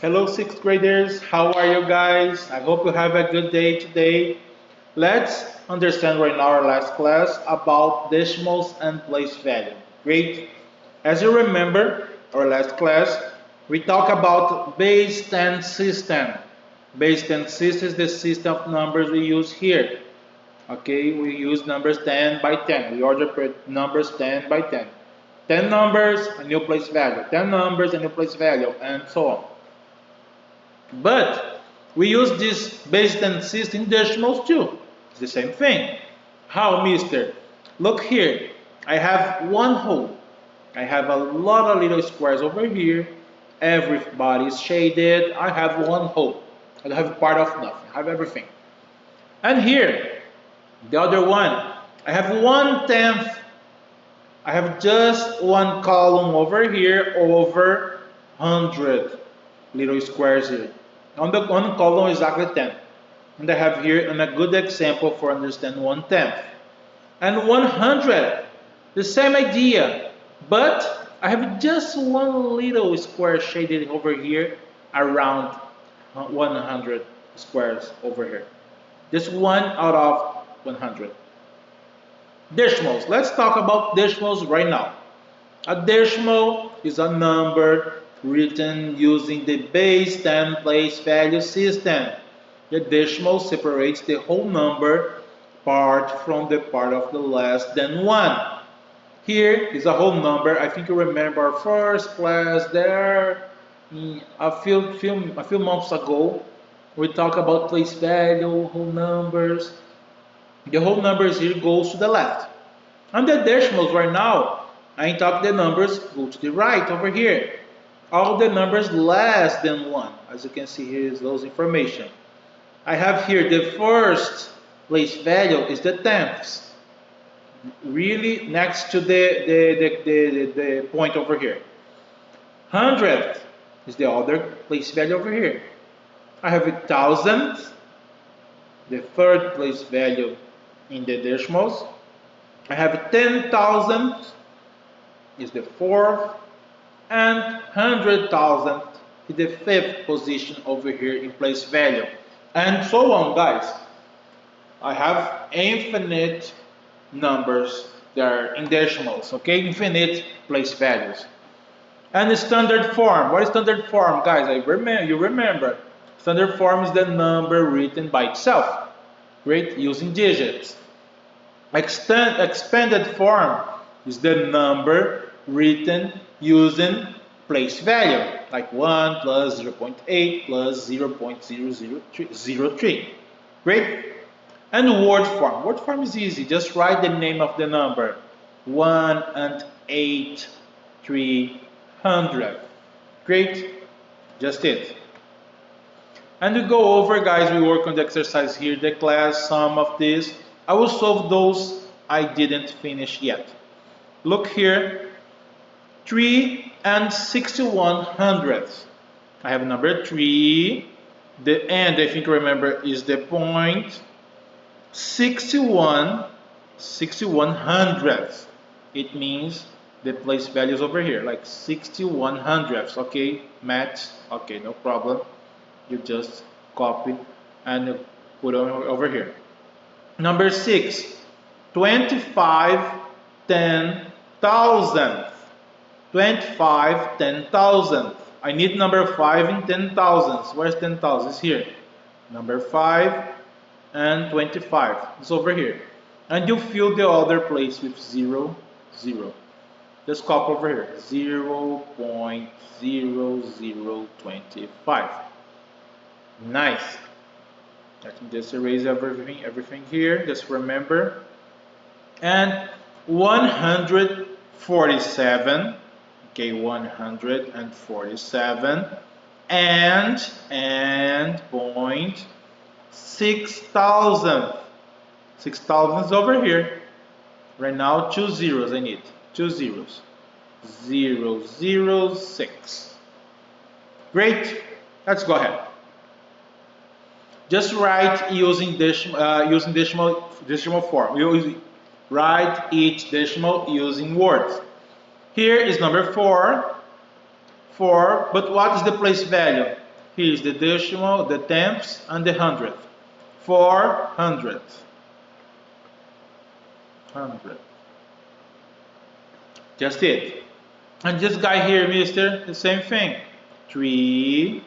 Hello, sixth graders. How are you guys? I hope you have a good day today. Let's understand right now our last class about decimals and place value. Great. As you remember, our last class, we talk about base 10 system. Base 10 system is the system of numbers we use here. Okay, we use numbers 10 by 10. We order numbers 10 by 10. 10 numbers, a new place value. 10 numbers, a new place value, and so on. But we use this base 10 system in decimals too. It's the same thing. How, mister? Look here. I have one whole. I have a lot of little squares over here. Everybody is shaded. I have one whole. I don't have part of nothing. I have everything. And here, the other one. I have 1/10. I have just one column over here over 100 little squares here. On the one column exactly 10. And I have here a good example for understand 1/10. And 100, the same idea, but I have just one little square shaded over here around 100 squares over here. Just one out of 100. Decimals. Let's talk about decimals right now. A decimal is a number written using the base 10 place value system. The decimal separates the whole number part from the part of the less than 1. Here is a whole number. I think you remember our first class there a few months ago. We talked about place value, whole numbers. The whole numbers here goes to the left. And the decimals right now, I talk the numbers go to the right over here. All the numbers less than 1. As you can see here is those information. I have here the first place value is the tenths. Really next to the point over here. Hundredth is the other place value over here. I have a thousandth, the third place value in the decimals. I have 10,000 is the fourth, and 100,000 is the fifth position over here in place value, and so on, guys. I have infinite numbers that are in decimals, okay? Infinite place values. And the standard form. What is standard form, guys? You remember. Standard form is the number written by itself, great, using digits. Expanded form is the number written using place value, like 1 plus 0.8 plus 0.0003. Great? And word form. Word form is easy. Just write the name of the number. 1 and 8, 300. Great? Just it. And we go over, guys, we work on the exercise here, the class, some of this. I will solve those I didn't finish yet. Look here, 3 and 61 hundredths. I have number 3, the end, I think remember, is the point. 61 hundredths. It means the place values over here, like 61 hundredths, okay? Maths, okay, no problem. You just copy and put it over here. Number 6, 25 10,000. 25 10,000. I need number 5 in 10,000s. Where's 10,000? It's here. Number 5 and 25. It's over here. And you fill the other place with 0, 0. Just copy over here. 0.0025. Nice. I can just erase everything here. Just remember. And 147. Okay, 147 and point 6,000. 6,000 is over here. Right now, 2 zeros I need. 2 zeros. 006. Great. Let's go ahead. Just write using decimal form. You write each decimal using words. Here is number 4. 4, but what is the place value? Here's the decimal, the tenths, and the hundredth. 400. 100. Just it. And this guy here, mister, the same thing. 3.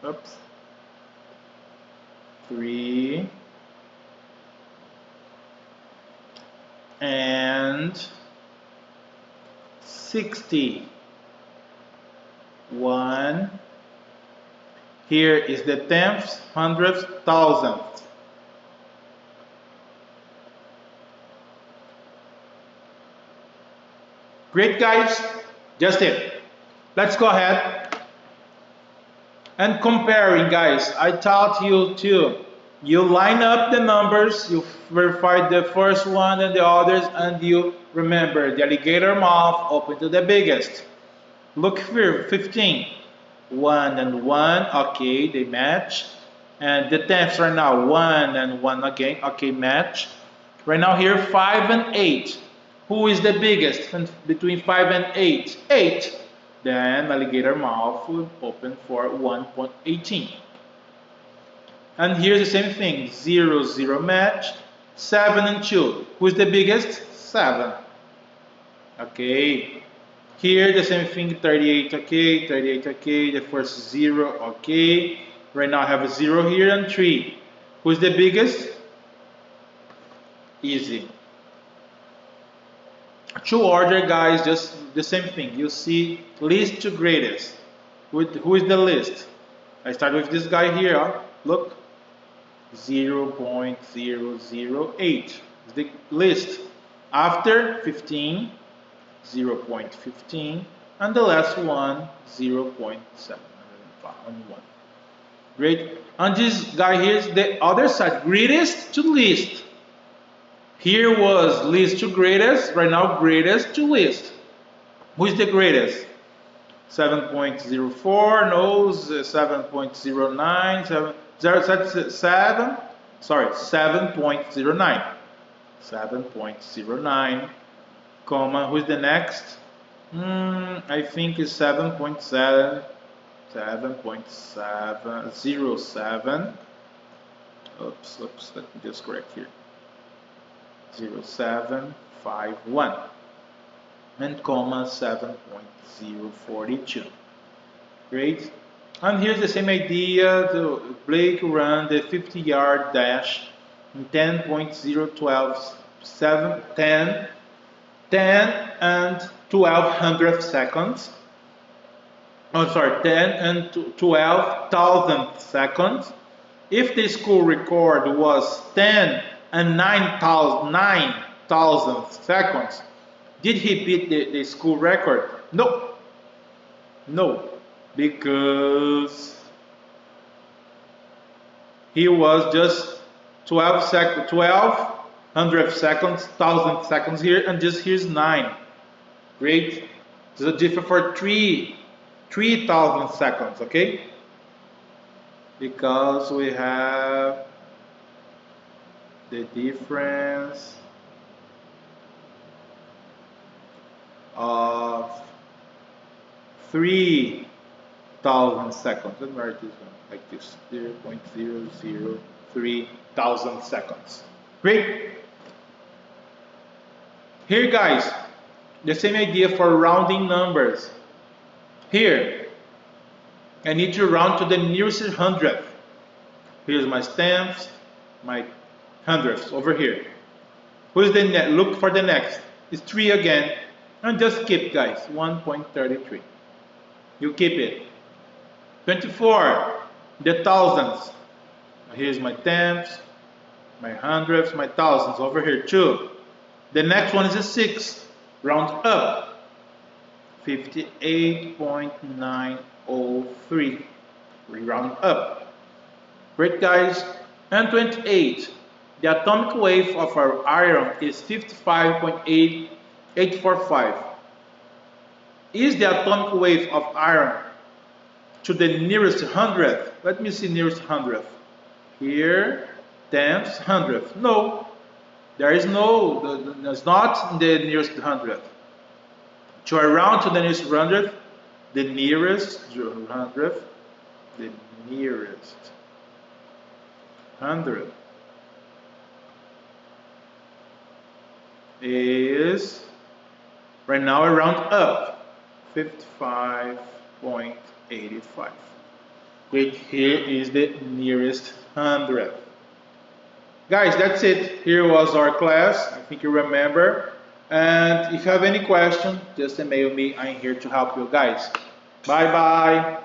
Oops. 3. And 60. 1. Here is the tenths, hundredths, thousandths. Great, guys. Just it. Let's go ahead and comparing, guys. I taught you to. You line up the numbers, you verify the first one and the others, and you remember the alligator mouth open to the biggest. Look here, 15. 1 and 1, okay, they match. And the tenths right now, 1 and 1 again, okay, match. Right now here, 5 and 8. Who is the biggest between 5 and 8? 8. Then alligator mouth will open for 1.18. And here's the same thing, 0, 0 match, 7 and 2. Who's the biggest? 7. Okay. Here the same thing, 38, okay, 38, okay, the first 0, okay. Right now I have a 0 here and 3. Who's the biggest? Easy. To order, guys, just the same thing. You see least to greatest. Who is the least? I start with this guy here, huh? Look. 0.008 is the least. After 15, 0.15, and the last one 0.701. Great. And this guy here is the other side, greatest to least. Here was least to greatest, right now greatest to least. Who is the greatest? 7.04, no, 7.09, 7.09. 7.09, comma, who's the next? I think it's 7.7, 7.707. Oops, let me just correct here. 0751 and comma 7.042. Great. And here's the same idea. Blake ran the 50-yard dash in 10.012 10 and 12 hundredth seconds. Oh, sorry, 10 and 12 thousandth seconds. If the school record was 10 and 9 thousandth seconds, did he beat the school record? No. No, because he was just 12 hundredth seconds, thousandth seconds here, and just here's 9. Great. There's a difference for 3,000 seconds, okay? Because we have the difference of 3,000 seconds. Let me write this one like this, 0.003 thousand seconds. Great. Here, guys, the same idea for rounding numbers. Here, I need to round to the nearest hundredth. Here's my tenths, my hundredths over here. Who's the next? Look for the next. It's 3 again. And just keep, guys, 1.33. You keep it. 24, the thousandths. Here's my tenths, my hundredths, my thousandths over here too. The next one is a 6. Round up. 58.903. We round up. Great, guys. And 28. The atomic weight of our iron is 55.845. Is the atomic weight of iron to the nearest hundredth? Let me see nearest hundredth. Here, tenths, hundredth. No, there is no, it's not in the nearest hundredth. To round to the nearest hundredth, the nearest hundredth The nearest hundred is, right now I round up, 55.85. Great, here is the nearest hundredth. Guys, that's it. Here was our class. I think you remember. And if you have any question, just email me. I'm here to help you guys. Bye bye.